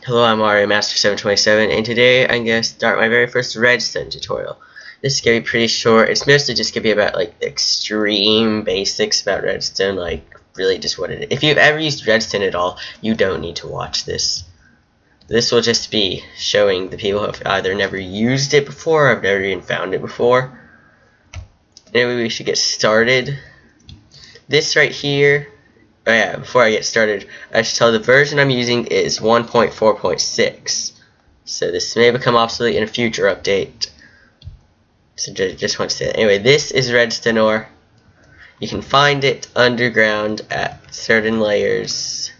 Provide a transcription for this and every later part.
Hello, I'm Mario Master 727, and today I'm going to start my very first Redstone tutorial. This is going to be pretty short. It's mostly just going to be about like the extreme basics about Redstone, like really just what it is. If you've ever used Redstone at all, you don't need to watch this. This will just be showing the people who have either never used it before or have never even found it before. Anyway, we should get started. This right here. Oh yeah, before I get started, I should tell the version I'm using is 1.4.6. So this may become obsolete in a future update. So just want to say that. Anyway, this is redstone ore. You can find it underground at certain layers.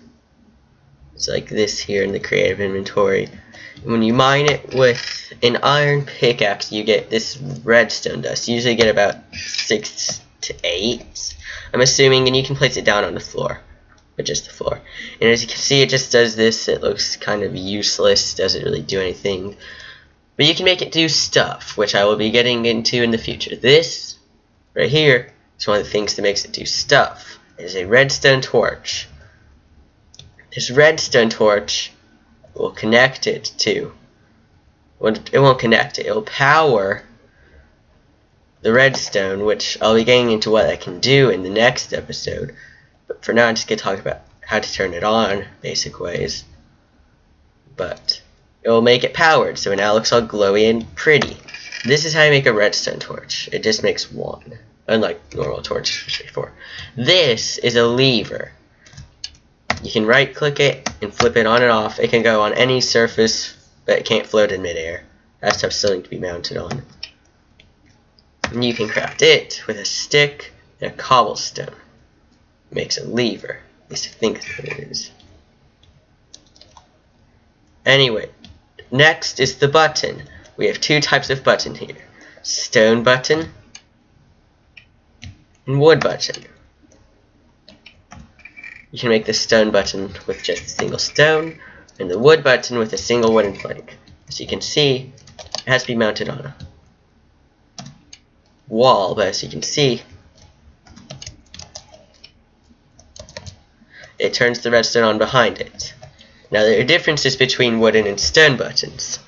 It's like this here in the creative inventory. And when you mine it with an iron pickaxe, you get this redstone dust. You usually get about 6 to 8. I'm assuming, and you can place it down on the floor, but just the floor. And as you can see, it just does this. It looks kind of useless, doesn't really do anything, but you can make it do stuff, which I will be getting into in the future. This right here is one of the things that makes it do stuff. It is a redstone torch. This redstone torch will connect it to, well, it won't connect it, it will power the redstone, which I'll be getting into what I can do in the next episode. But for now, I'm just going to talk about how to turn it on, basic ways. But it will make it powered, so it now looks all glowy and pretty. This is how you make a redstone torch. It just makes one, unlike normal torches before. This is a lever. You can right click it and flip it on and off. It can go on any surface, but it can't float in midair. That stuff's still need to be mounted on. And you can craft it with a stick and a cobblestone. It makes a lever. At least I think that's what it is. Anyway, next is the button. We have two types of button here. Stone button and wood button. You can make the stone button with just a single stone, and the wood button with a single wooden plank. As you can see, it has to be mounted on a wall, but as you can see, it turns the redstone on behind it. Now there are differences between wooden and stone buttons.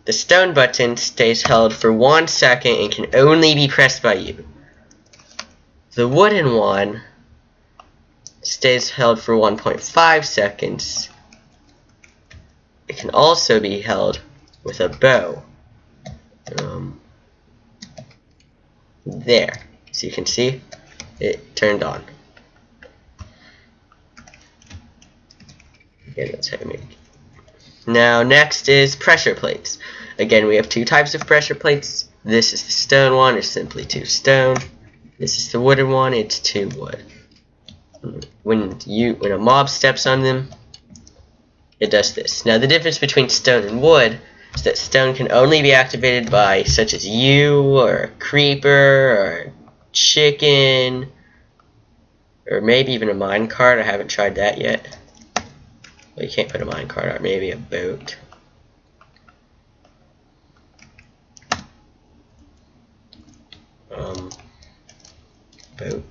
The stone button stays held for 1 second and can only be pressed by you. The wooden one stays held for 1.5 seconds. It can also be held with a bow. There, so you can see it turned on. Again, that's how you make it. Now next is pressure plates. Again, we have two types of pressure plates. This is the stone one, it's simply 2 stone. This is the wooden one, it's 2 wood. When a mob steps on them, it does this. Now the difference between stone and wood is that stone can only be activated by such as you, or a creeper, or a chicken, or maybe even a minecart. I haven't tried that yet. Well, you can't put a minecart on, maybe a boat. Boat.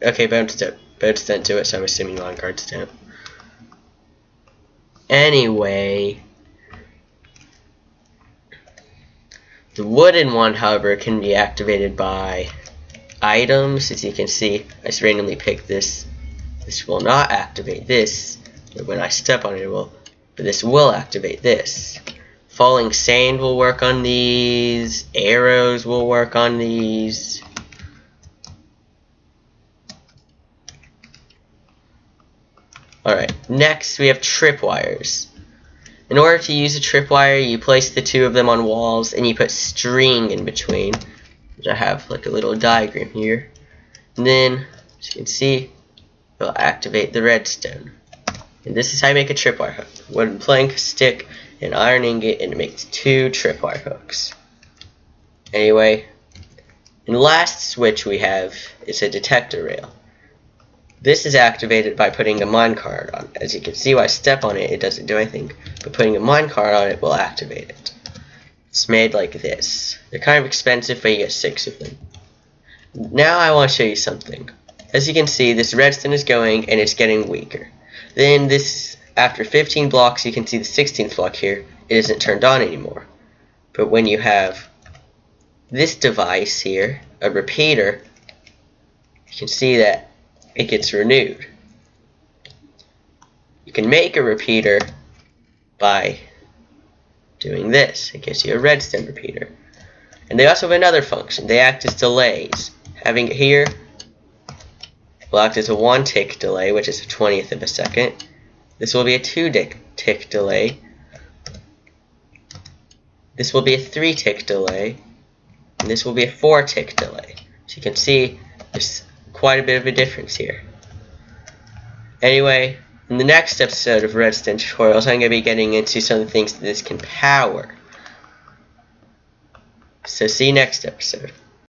Okay, boats don't do it, so I'm assuming minecarts don't. Anyway, the wooden one, however, can be activated by items. As you can see, I just randomly picked this. This will not activate this, but when I step on it, it will. But this will activate this. Falling sand will work on these. Arrows will work on these. Alright, next we have tripwires. In order to use a tripwire, you place the 2 of them on walls and you put string in between, which I have like a little diagram here. And then, as you can see, it'll activate the redstone. And this is how you make a tripwire hook. Wooden plank, stick, and iron ingot, and it makes 2 tripwire hooks. Anyway, and the last switch we have is a detector rail. This is activated by putting a minecart on. As you can see, when I step on it, it doesn't do anything, but putting a minecart on it will activate it. It's made like this. They're kind of expensive, but you get 6 of them. Now I want to show you something. As you can see, this redstone is going, and it's getting weaker. Then this after 15 blocks, you can see the 16th block here, it isn't turned on anymore. But when you have this device here, a repeater, you can see that it gets renewed. You can make a repeater by doing this. It gives you a redstone repeater. And they also have another function. They act as delays. Having it here will act as a 1 tick delay, which is a 20th of a second. This will be a 2 tick delay. This will be a 3 tick delay. And this will be a 4 tick delay. So you can see there's quite a bit of a difference here. Anyway, in the next episode of Redstone tutorials, I'm going to be getting into some of the things that this can power. So see you next episode.